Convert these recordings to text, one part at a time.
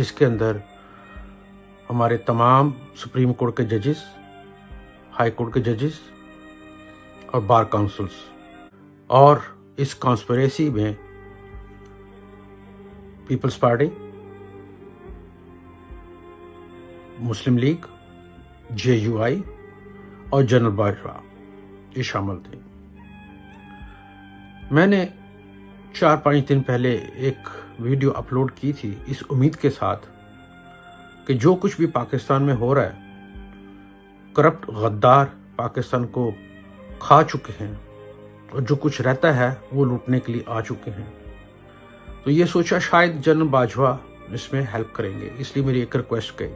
جس کے اندر ہمارے تمام سپریم کورٹ کے ججز، ہائی کورٹ کے ججز اور بار کاؤنسلز، اور اس کانسپریسی میں پیپلز پارٹی، مسلم لیگ، JUI اور جنرل باجوہ یہ شامل تھے۔ میں نے 4-5 دن پہلے ایک ویڈیو اپلوڈ کی تھی اس امید کے ساتھ کہ جو کچھ بھی پاکستان میں ہو رہا ہے، کرپٹ غدار پاکستان کو کھا چکے ہیں اور جو کچھ رہتا ہے وہ لوٹنے کے لیے آ چکے ہیں، تو یہ سوچا شاید جنرل باجوہ اس میں ہیلپ کریں گے، اس لیے میری ایک ریکویسٹ گئی۔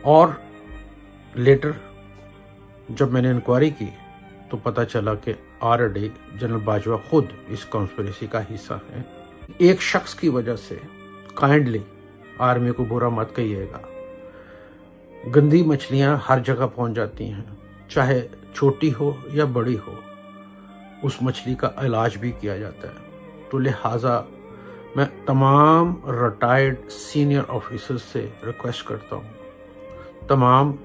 اور لیٹر جب میں نے انکوائری کی تو پتہ چلا کہ آلریڈی جنرل باجوہ خود اس کانسپریسی کا حصہ ہیں۔ ایک شخص کی وجہ سے کائنڈلی آرمی کو برا مت کہیے گا، گندی مچھلیاں ہر جگہ پہنچ جاتی ہیں، چاہے چھوٹی ہو یا بڑی ہو، اس مچھلی کا علاج بھی کیا جاتا ہے۔ تو لہٰذا میں تمام ریٹائرڈ سینئر آفیسر سے ریکویسٹ کرتا ہوں، تمام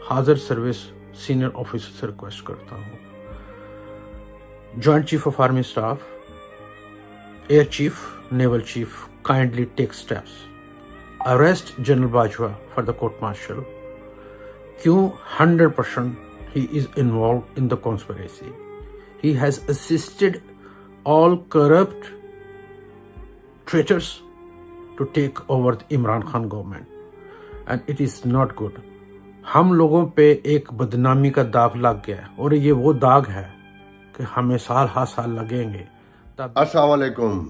حاضر سروس سینئر آفیسر سے ریکویسٹ کرتا ہوں، joint chief of army staff, air chief, naval chief, kindly take steps. Arrest General Bajwa for the court martial. کیوں 100% he is involved in the conspiracy. He has assisted all corrupt traitors to take over the Imran Khan government. And it is not good. ہم لوگوں پہ ایک بدنامی کا داغ لگ گیا ہے، اور یہ وہ داغ ہے کہ ہمیں سال ہر سال لگیں گے۔ السلام علیکم۔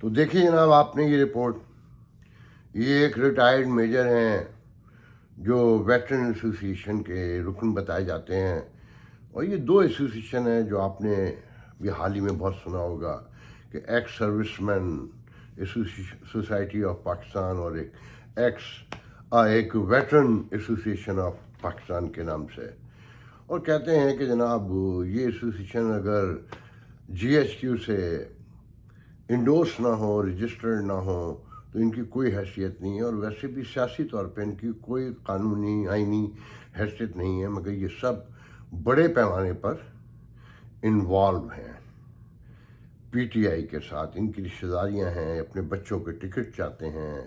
تو دیکھیے جناب، آپ نے یہ رپورٹ، یہ ایک ریٹائرڈ میجر ہیں جو ویٹرن ایسوسی ایشن کے رکن بتائے جاتے ہیں، اور یہ 2 ایسوسی ایشن ہیں جو آپ نے بھی حال ہی میں بہت سنا ہوگا کہ ex serviceman society of Pakistan اور ایک ویٹرن ایسوسی ایشن آف پاکستان کے نام سے، اور کہتے ہیں کہ جناب یہ ایسوسی ایشن اگر GHQ سے انڈورس نہ ہو، رجسٹرڈ نہ ہو، تو ان کی کوئی حیثیت نہیں ہے، اور ویسے بھی سیاسی طور پہ ان کی کوئی قانونی آئینی حیثیت نہیں ہے، مگر یہ سب بڑے پیمانے پر انوالو ہیں PTI کے ساتھ، ان کی رشتہ داریاں ہیں، اپنے بچوں کے ٹکٹ چاہتے ہیں،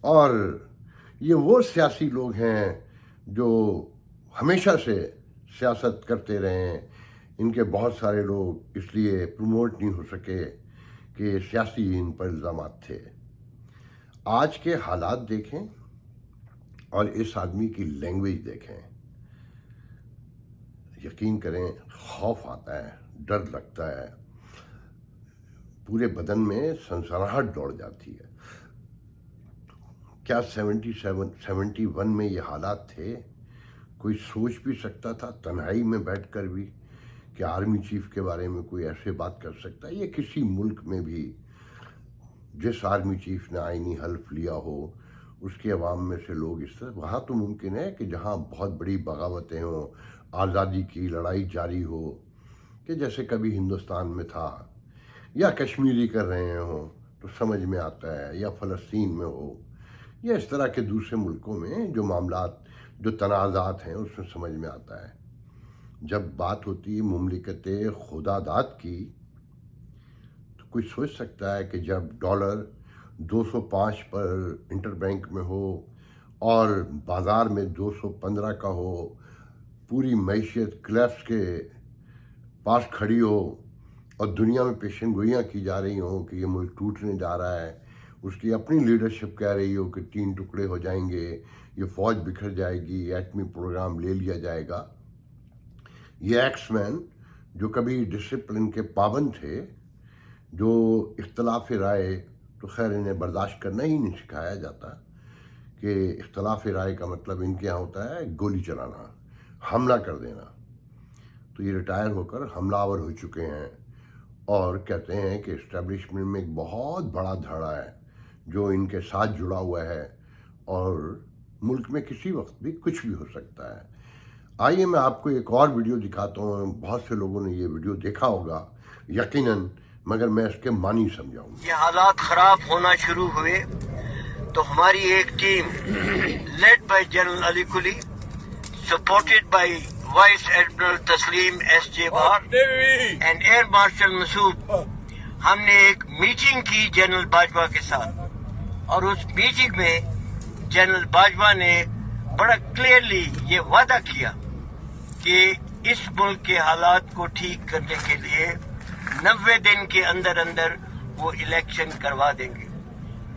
اور یہ وہ سیاسی لوگ ہیں جو ہمیشہ سے سیاست کرتے رہے ہیں۔ ان کے بہت سارے لوگ اس لیے پروموٹ نہیں ہو سکے کہ سیاسی ان پر الزامات تھے۔ آج کے حالات دیکھیں اور اس آدمی کی لینگویج دیکھیں، یقین کریں خوف آتا ہے، ڈر لگتا ہے، پورے بدن میں سنسناہٹ دوڑ جاتی ہے۔ کیا 71 میں یہ حالات تھے؟ کوئی سوچ بھی سکتا تھا تنہائی میں بیٹھ کر بھی کہ آرمی چیف کے بارے میں کوئی ایسے بات کر سکتا ہے؟ یہ کسی ملک میں بھی جس آرمی چیف نے آئینی حلف لیا ہو، اس کے عوام میں سے لوگ اس طرح، وہاں تو ممکن ہے کہ جہاں بہت بڑی بغاوتیں ہوں، آزادی کی لڑائی جاری ہو، کہ جیسے کبھی ہندوستان میں تھا، یا کشمیری کر رہے ہوں تو سمجھ میں آتا ہے، یا فلسطین میں ہو، یا اس طرح کے دوسرے ملکوں میں جو معاملات، جو تنازعات ہیں، اس میں سمجھ میں آتا ہے۔ جب بات ہوتی ہے مملکت خدا داد کی، تو کوئی سوچ سکتا ہے کہ جب ڈالر 205 پر انٹر بینک میں ہو اور بازار میں 215 کا ہو، پوری معیشت کلیپس کے پاس کھڑی ہو، اور دنیا میں پیشن گوئیاں کی جا رہی ہوں کہ یہ ملک ٹوٹنے جا رہا ہے، اس کی اپنی لیڈرشپ کہہ رہی ہو کہ 3 ٹکڑے ہو جائیں گے، یہ فوج بکھر جائے گی، ایٹمی پروگرام لے لیا جائے گا۔ یہ ایکس مین جو کبھی ڈسپلن کے پابند تھے، جو اختلاف رائے، تو خیر انہیں برداشت کرنا ہی نہیں سکھایا جاتا کہ اختلاف رائے کا مطلب ان کے یہاں ہوتا ہے گولی چلانا، حملہ کر دینا۔ تو یہ ریٹائر ہو کر حملہ آور ہو چکے ہیں، اور کہتے ہیں کہ اسٹیبلشمنٹ میں ایک بہت بڑا دھڑا ہے جو ان کے ساتھ جڑا ہوا ہے، اور ملک میں کسی وقت بھی کچھ بھی ہو سکتا ہے۔ آئیے میں آپ کو ایک اور ویڈیو دکھاتا ہوں، بہت سے لوگوں نے یہ ویڈیو دیکھا ہوگا یقیناً، मगर मैं इसके मानी समझाऊँ. ये हालात खराब होना शुरू हुए तो हमारी एक team led by general Ali Kuli, supported by vice admiral Tasleem SJ. बार एंड एयर मार्शल मसूद, हमने एक मीटिंग की जनरल बाजवा के साथ, और उस मीटिंग में जनरल बाजवा ने बड़ा क्लियरली ये वादा किया कि इस मुल्क के हालात को ठीक करने के लिए 90 दिन के अंदर अंदर वो इलेक्शन करवा देंगे.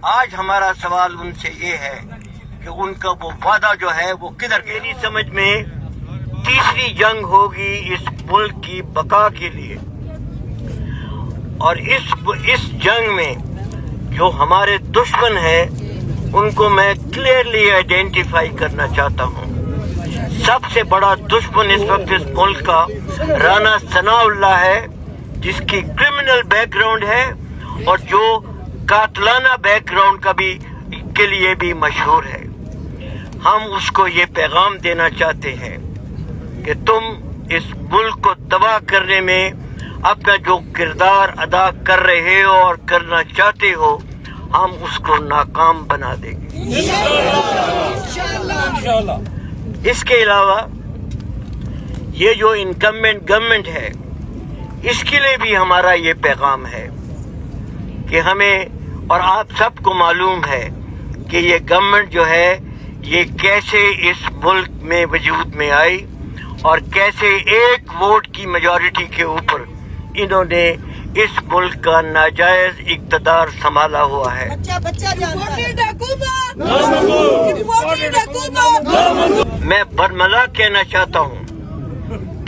आज हमारा सवाल उनसे ये है कि उनका वो वादा जो है वो किधर गया. मेरी समझ में तीसरी जंग होगी इस मुल्क की बका के लिए, और इस जंग में जो हमारे दुश्मन है उनको मैं क्लियरली आइडेंटिफाई करना चाहता हूँ. सबसे बड़ा दुश्मन इस वक्त इस मुल्क का राना सनाउल्लाह है, जिसकी क्रिमिनल बैकग्राउंड है और जो कातलाना बैकग्राउंड का भी के लिए भी मशहूर है. हम उसको ये पैगाम देना चाहते हैं कि तुम इस मुल्क को तबाह करने में अपना जो किरदार अदा कर रहे हो और करना चाहते हो, हम उसको नाकाम बना देंगे इंशाअल्लाह. इसके अलावा ये जो इनकम्बेंट गवर्नमेंट है, इसके लिए भी हमारा ये पैगाम है कि हमें, और आप सबको मालूम है कि ये गवर्नमेंट जो है ये कैसे इस मुल्क में वजूद में आई और कैसे एक वोट की मेजॉरिटी के ऊपर इन्होंने इस मुल्क का नाजायज इक़्तिदार संभाला हुआ है. मैं बरमला कहना चाहता हूँ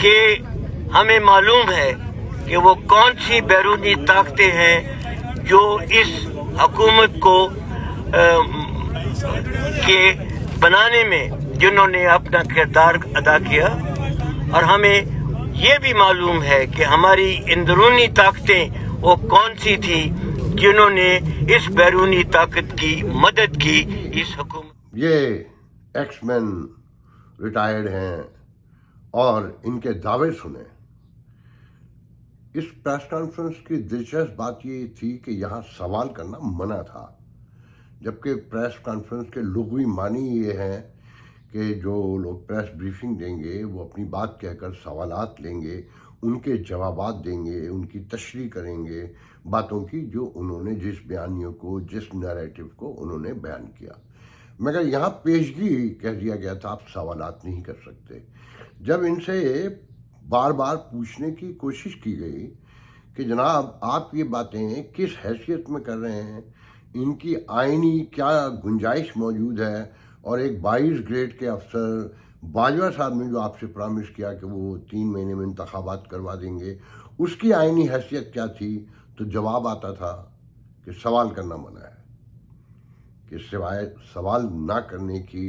कि हमें मालूम है कि वो कौन सी बैरूनी ताकतें हैं जो इस हुकूमत को के बनाने में जिन्होंने अपना किरदार अदा किया, और हमें ये भी मालूम है कि हमारी अंदरूनी ताकतें वो कौन सी थी जिन्होंने इस बैरूनी ताकत की मदद की इस हुकूमत. ये एक्समैन रिटायर्ड हैं और इनके दावे सुने. इस प्रेस कॉन्फ्रेंस की दिलचस्प बात ये थी कि यहाँ सवाल करना मना था, जबकि प्रेस कॉन्फ्रेंस के लुग़वी मानी ये हैं कि जो लोग प्रेस ब्रीफिंग देंगे वो अपनी बात कहकर सवालात लेंगे, उनके जवाबात देंगे, उनकी तशरीह करेंगे बातों की जो उन्होंने जिस बयानियों को, जिस नैरेटिव को उन्होंने बयान किया. मगर यहाँ पेशगी कह दिया गया था, आप सवालात नहीं कर सकते. जब इनसे बार बार पूछने की कोशिश की गई कि जनाब आप ये बातें किस हैसियत में कर रहे हैं, इनकी आईनी क्या गुंजाइश मौजूद है, और एक 22 ग्रेड के अफसर बाजवा साहब ने जो आपसे प्रॉमिस किया कि वो 3 महीने में इंतखाबात करवा देंगे, उसकी आईनी हैसियत क्या थी, तो जवाब आता था कि सवाल करना मना है, कि सिवाय सवाल ना करने की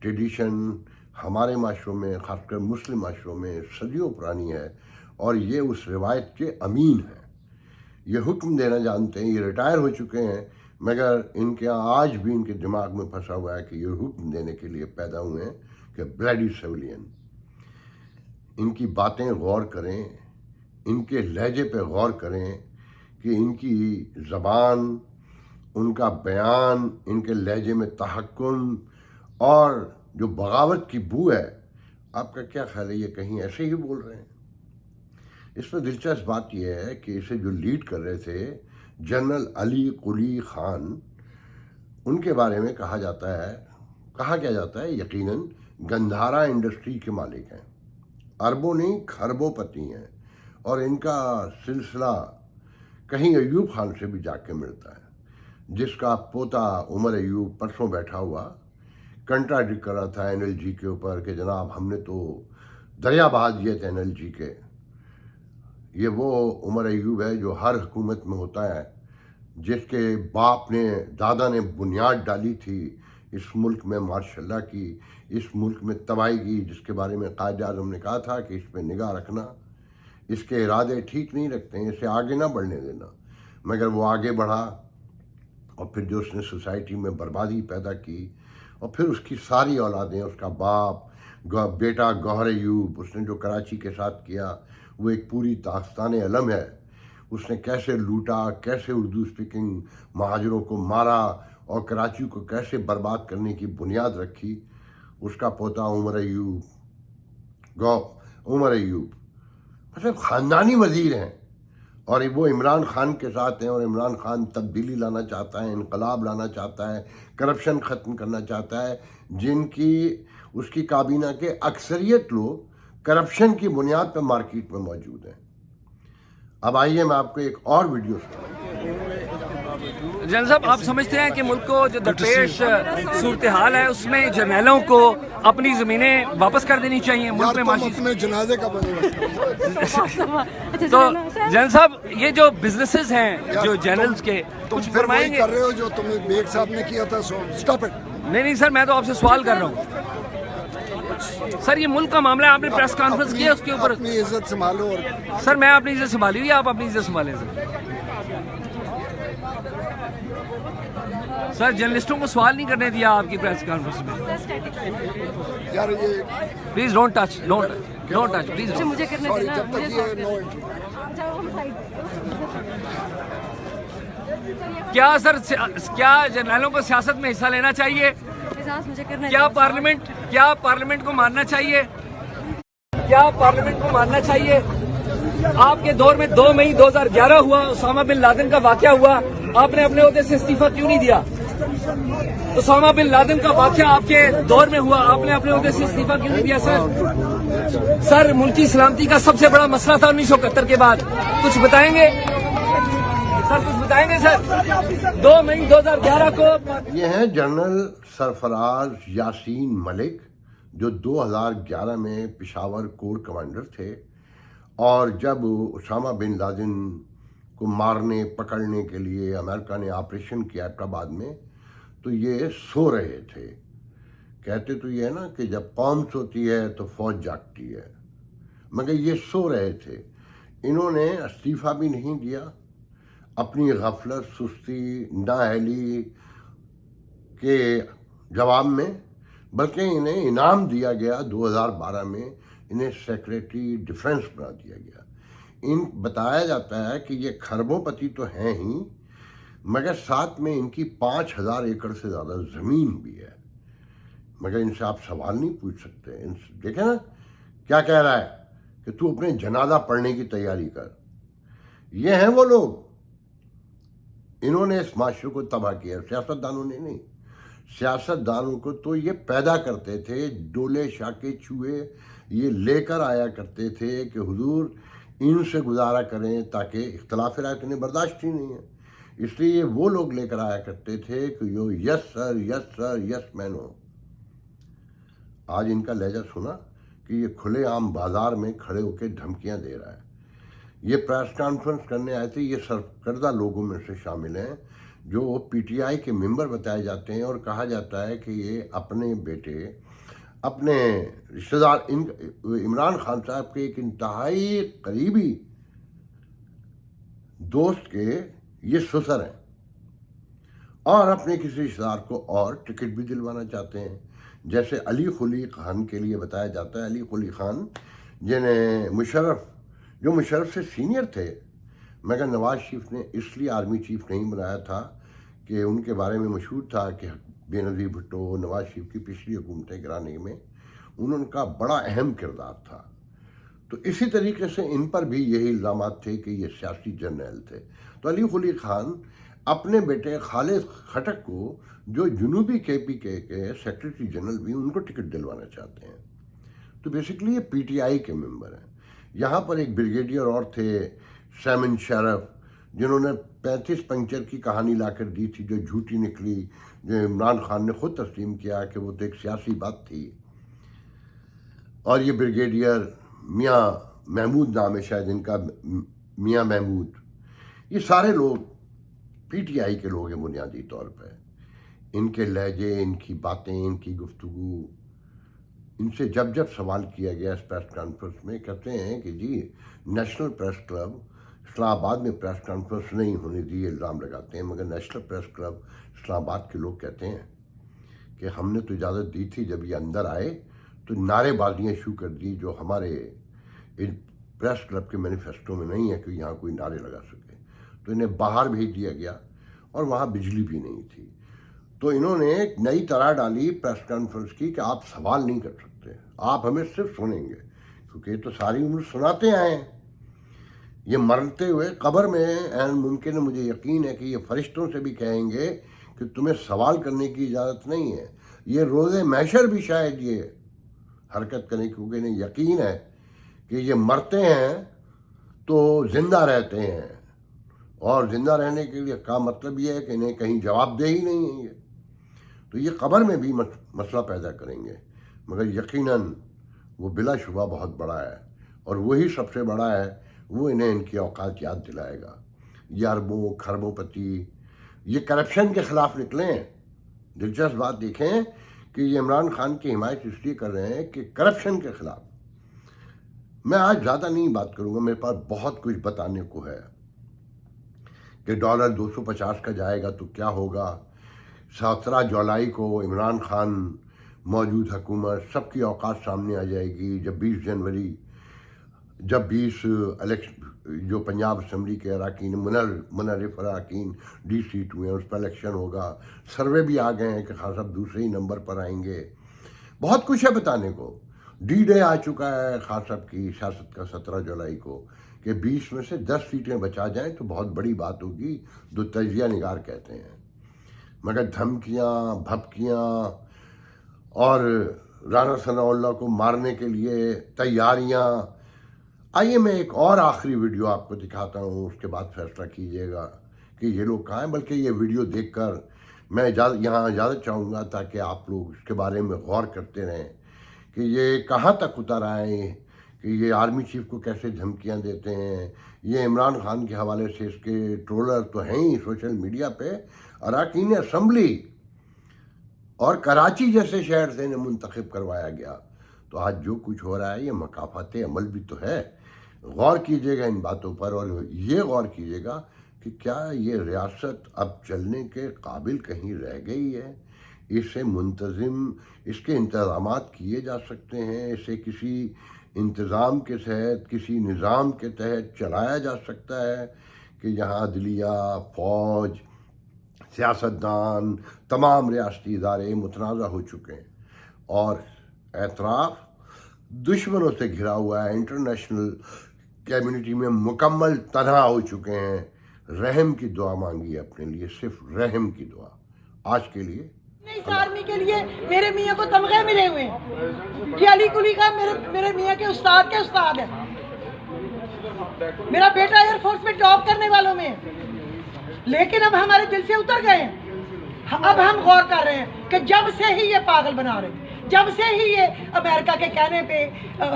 ट्रेडिशन हमारे माशरों में, ख़ासकर मुस्लिम माशरों में सदियों पुरानी है, और ये उस रिवायत के अमीन हैं. ये हुक्म देना जानते हैं, ये रिटायर हो चुके हैं, मगर इनके यहाँ आज भी इनके दिमाग में फंसा हुआ है कि ये हुक्म देने के लिए पैदा हुए हैं कि ब्लडी सिविलियन. इनकी बातें गौर करें, इनके लहजे पे गौर करें कि इनकी ज़बान, उनका बयान, इनके लहजे में तहक्कुम और जो बगावत की बू है, आपका क्या ख्याल है, ये कहीं ऐसे ही बोल रहे हैं? इसमें दिलचस्प बात यह है कि इसे जो लीड कर रहे थे जनरल अली कुली खान, उनके बारे में कहा क्या जाता है यकीनन गंधारा इंडस्ट्री के मालिक हैं, अरबों नहीं खरबोपति हैं, और इनका सिलसिला कहीं अयूब खान से भी जाके मिलता है, जिसका पोता उमर अयूब परसों बैठा हुआ कंट्राडिक्ट कर रहा था NLG के ऊपर कि जनाब हमने तो दरिया बहा दिए थे NLG के. ये वो उमर अयूब है जो हर हुकूमत में होता है, जिसके बाप ने, दादा ने बुनियाद डाली थी इस मुल्क में मार्शल्लाह की, इस मुल्क में तबाही की, जिसके बारे में कायद आज़म ने कहा था कि इस पर निगाह रखना, इसके इरादे ठीक नहीं रखते हैं, इसे आगे ना बढ़ने देना. मगर वो आगे बढ़ा और फिर जो उसने सोसाइटी में बर्बादी पैदा की, और फिर उसकी सारी औलादें, उसका बाप, बेटा गौहर अयूब, उसने जो कराची के साथ किया वो एक पूरी दास्तान अलम है. اس نے کیسے لوٹا، کیسے اردو اسپیکنگ مہاجروں کو مارا اور کراچی کو کیسے برباد کرنے کی بنیاد رکھی، اس کا پوتا عمر ایوب مطلب خاندانی وزیر ہیں، اور وہ عمران خان کے ساتھ ہیں، اور عمران خان تبدیلی لانا چاہتا ہے، انقلاب لانا چاہتا ہے، کرپشن ختم کرنا چاہتا ہے، جن کی اس کی کابینہ کے اکثریت لوگ کرپشن کی بنیاد پہ مارکیٹ میں موجود ہیں۔ اب آئیے میں آپ کو ایک اور ویڈیو سناؤں۔ جنرل صاحب، آپ سمجھتے ہیں کہ ملک کو جو درپیش صورتحال ہے اس میں جرنیلوں کو اپنی زمینیں واپس کر دینی چاہیے؟ ملک میں معاشی اپنے جنازے کا بندوبست تو جنرل صاحب یہ جو بزنسز ہیں جو جنرلز کے کچھ فرمائیں گے؟ کر رہے ہو جو تم بیگ صاحب نے کیا تھا، سٹاپ اٹ۔ نہیں سر، میں تو آپ سے سوال کر رہا ہوں سر، یہ ملک کا معاملہ ہے، آپ نے پریس کانفرنس کی ہے اس کے اوپر۔ اپنی عزت سنبھالو۔ اور سر میں اپنی عزت سنبھالی ہوئی ہے، آپ اپنی عزت سنبھالیں سر جرنلسٹوں کو سوال نہیں کرنے دیا آپ کی پریس کانفرنس میں۔ یار یہ پلیز ڈونٹ ٹچ پلیز۔ مجھے کرنے دینا، جب تک یہ نو کیا سر، کیا جرنیلوں کو سیاست میں حصہ لینا چاہیے؟ کیا پارلیمنٹ کو ماننا چاہیے؟ آپ کے دور میں 2 مئی 2011 ہوا، اسامہ بن لادن کا واقعہ ہوا، آپ نے اپنے عہدے سے استعفیٰ کیوں نہیں دیا؟ اسامہ بن لادن کا واقعہ آپ کے دور میں ہوا، آپ نے اپنے عہدے سے استعفیٰ کیوں نہیں دیا؟ سر ملکی سلامتی کا سب سے بڑا مسئلہ تھا 1971 کے بعد، کچھ بتائیں گے سر 2 مئی 2011 کو؟ یہ ہیں جنرل سرفراز یاسین ملک، جو 2011 میں پشاور کور کمانڈر تھے، اور جب اسامہ بن لادن کو مارنے پکڑنے کے لیے امریکہ نے آپریشن کیا ایبٹ آباد میں، تو یہ سو رہے تھے۔ کہتے تو یہ ہے نا کہ جب قوم سوتی ہے تو فوج جاگتی ہے، مگر یہ سو رہے تھے۔ انہوں نے استعفیٰ بھی نہیں دیا اپنی غفلت، سستی، نااہلی کے جواب میں، بلکہ انہیں انعام دیا گیا 2012 میں، انہیں سیکریٹری ڈیفنس بنا دیا گیا۔ بتایا جاتا ہے کہ یہ کھربوں پتی تو ہیں ہی، مگر ساتھ میں ان کی 5000 ایکڑ سے زیادہ زمین بھی ہے، مگر ان سے آپ سوال نہیں پوچھ سکتے۔ دیکھیں نا کیا کہہ رہا ہے کہ تو اپنے جنازہ پڑھنے کی تیاری کر۔ یہ ہیں وہ لوگ، انہوں نے اس معاشرے کو تباہ کیا، سیاستدانوں نے نہیں۔ سیاستدانوں کو تو یہ پیدا کرتے تھے، ڈولے شاکے چوہے یہ لے کر آیا کرتے تھے کہ حضور ان سے گزارا کریں، تاکہ اختلاف رائے انہیں برداشت ہی نہیں ہے، اس لیے وہ لوگ لے کر آیا کرتے تھے کہ یس سر یس مین ہو۔ آج ان کا لہجہ سنا کہ یہ کھلے عام بازار میں کھڑے ہو کے دھمکیاں دے رہا ہے۔ یہ پریس کانفرنس کرنے آئے تھے، یہ سرکردہ لوگوں میں سے شامل ہیں جو پی ٹی آئی کے ممبر بتائے جاتے ہیں، اور کہا جاتا ہے کہ یہ اپنے بیٹے، اپنے رشتہ دار، عمران خان صاحب کے ایک انتہائی قریبی دوست کے یہ سسر ہیں، اور اپنے کسی رشتہ دار کو اور ٹکٹ بھی دلوانا چاہتے ہیں، جیسے علی قلی خان کے لیے بتایا جاتا ہے۔ علی قلی خان جنہیں مشرف سے سینئر تھے، مگر نواز شریف نے اس لیے آرمی چیف نہیں بنایا تھا کہ ان کے بارے میں مشہور تھا کہ بے نظیر بھٹو، نواز شریف کی پچھلی حکومتیں گرانے میں ان کا بڑا اہم کردار تھا۔ تو اسی طریقے سے ان پر بھی یہی الزامات تھے کہ یہ سیاسی جرنیل تھے۔ تو علی قلی خان اپنے بیٹے خالد خٹک کو، جو جنوبی کے پی کے سیکریٹری جنرل بھی، ان کو ٹکٹ دلوانا چاہتے ہیں۔ تو بیسیکلی یہ پی ٹی آئی کے ممبر ہیں۔ یہاں پر ایک بریگیڈیئر اور تھے سیمن شرف، جنہوں نے 35 پنکچر کی کہانی لا کر دی تھی، جو جھوٹی نکلی، جو عمران خان نے خود تسلیم کیا کہ وہ تو ایک سیاسی بات تھی۔ اور یہ بریگیڈیئر میاں محمود نام ہے شاید ان کا، میاں محمود، یہ سارے لوگ پی ٹی آئی کے لوگ ہیں بنیادی طور پہ۔ ان کے لہجے، ان کی باتیں، ان کی گفتگو، ان سے جب سوال کیا گیا اس پریس کانفرنس میں، کہتے ہیں کہ جی نیشنل پریس کلب اسلام آباد میں پریس کانفرنس نہیں ہونے دی، الزام لگاتے ہیں، مگر نیشنل پریس کلب اسلام آباد کے لوگ کہتے ہیں کہ ہم نے تو اجازت دی تھی، جب یہ اندر آئے تو نعرے بازیاں شروع کر دی، جو ہمارے प्रेस क्लब के मैनिफेस्टो में नहीं है कि यहाँ कोई नारे लगा सके। तो इन्हें बाहर भेज दिया गया और वहाँ बिजली भी नहीं थी। तो इन्होंने एक नई तरह डाली प्रेस कॉन्फ्रेंस की कि आप सवाल नहीं कर सकते, आप हमें सिर्फ सुनेंगे, क्योंकि तो सारी उम्र सुनाते आए हैं। ये मरते हुए कब्र में ऐन मुमकिन है, मुझे यकीन है कि ये फरिश्तों से भी कहेंगे कि तुम्हें सवाल करने की इजाज़त नहीं है। ये रोज़े महशर भी शायद ये हरकत करें, क्योंकि इन्हें यकीन है कि ये मरते हैं तो ज़िंदा रहते हैं, और ज़िंदा रहने के लिए का मतलब ये है कि इन्हें कहीं जवाबदेही नहीं है ये। तो ये कब्र में भी मसला पैदा करेंगे, मगर यकीनन वो बिलाशुबा बहुत बड़ा है, और वही सबसे बड़ा है, वो इन्हें इनकी औकात याद दिलाएगा। ये अरबों खरबोपति ये करप्शन के ख़िलाफ़ निकले हैं। दिलचस्प बात देखें कि ये इमरान खान की हिमायत इसलिए कर रहे हैं कि करप्शन के ख़िलाफ़। मैं आज ज़्यादा नहीं बात करूँगा, मेरे पास बहुत कुछ बताने को है कि डॉलर 250 का जाएगा तो क्या होगा। 17 जुलाई को इमरान खान मौजूद हुकूमत सबकी औकात सामने आ जाएगी, जब 20 जनवरी जब 20 इलेक्शन जो पंजाब असम्बली के अरकान मुनर्रिफ अरकान डी सीट हुए हैं उस पर इलेक्शन होगा। सर्वे भी आ गए हैं कि खान साहब दूसरे ही नंबर पर आएंगे। बहुत कुछ है बताने को। डी डे आ चुका है खान साहब की सियासत का 17 जुलाई को, कि 20 में से 10 सीटें बचा जाएं तो बहुत बड़ी बात होगी, जो तजिया निगार कहते हैं। मगर धमकियाँ भपकियाँ और राना सनाउल्लाह को मारने के लिए तैयारियाँ। आइए मैं एक और आखिरी वीडियो आपको दिखाता हूँ, उसके बाद फैसला कीजिएगा कि ये लोग कहाँ हैं। बल्कि ये वीडियो देखकर मैं यहाँ इजाज़त चाहूँगा ताकि आप लोग इसके बारे में गौर करते रहें कि ये कहाँ तक उतर आए, कि ये आर्मी चीफ को कैसे धमकियाँ देते हैं। ये इमरान खान के हवाले से इसके ट्रोलर तो हैं ही सोशल मीडिया पे। अरकान असम्बली और कराची जैसे शहर से इन्हें मुंतखब करवाया गया। तो आज जो कुछ हो रहा है ये मकाफात अमल भी तो है। गौर कीजिएगा इन बातों पर, और ये गौर कीजिएगा कि क्या ये रियासत अब चलने के काबिल कहीं रह गई है। इसे मुंतज़िम इसके इंतज़ामात किए जा सकते हैं, इसे किसी इंतज़ाम के तहत किसी निज़ाम के तहत चलाया जा सकता है कि जहाँ अदलिया फ़ौज सियासतदान तमाम रियासती इदारे मुतनाज़ा हो चुके हैं और एतराफ़ दुश्मनों से घिरा हुआ है। इंटरनेशनल कम्युनिटी में मुकम्मल तनहा हो चुके हैं। रहम की दुआ मांगी है अपने लिए, सिर्फ रहम की दुआ। आज के लिए इस आर्मी के लिए मेरे मियाँ को तमगे मिले हुए हैं कि अली कुली का मेरे मियाँ के उस्ताद है। मेरा बेटा एयरफोर्स में जॉब करने वालों में है, लेकिन अब हमारे दिल से उतर गए हैं। अब हम गौर कर रहे हैं कि जब से ही ये पागल बना रहे, जब से ही ये अमेरिका के कहने पे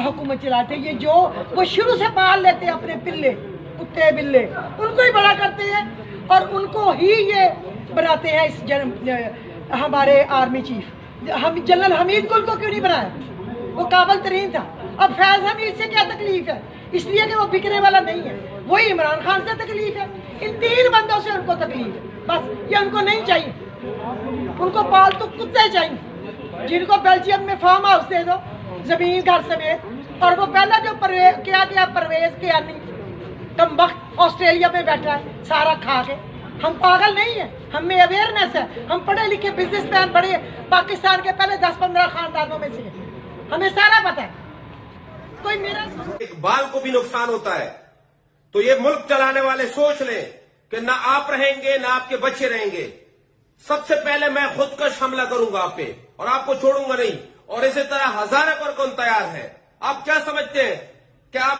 हुकूमत चलाते, ये जो वो शुरू से पाल लेते हैं अपने पिल्ले कुत्ते बिल्ले, उनको ही बड़ा करते हैं और उनको ही ये बनाते हैं इस हमारे आर्मी चीफ। हम जनरल हमीद गुल को क्यों नहीं बनाया, वो काबिल तरीन था। अब फैज हमीद से क्या तकलीफ है, इसलिए कि वो बिकने वाला नहीं है। वही इमरान खान से तकलीफ है, इन 3 बंदों से उनको तकलीफ है। बस ये उनको नहीं चाहिए, उनको पालतू कुत्ते चाहिए जिनको बेल्जियम में फार्म हाउस दे दो जमीन घर समेत। और वो पहला जो परवेज के आनी कमबख्त ऑस्ट्रेलिया में बैठा है सारा खा के। हम पागल नहीं है, हम में अवेयरनेस है। हम पढ़े लिखे बिजनेसमैन बड़े पाकिस्तान के पहले 10-15 खानदानों में से, हमें सारा पता है। कोई मेरा इकबाल को भी नुकसान होता है। तो ये मुल्क चलाने वाले सोच लें कि ना आप रहेंगे ना आपके बच्चे रहेंगे। सबसे पहले मैं खुदकश हमला करूंगा आप पे और आपको छोड़ूंगा नहीं। और इसी तरह हजारों पर कौन तैयार है। आप क्या समझते हैं कि आप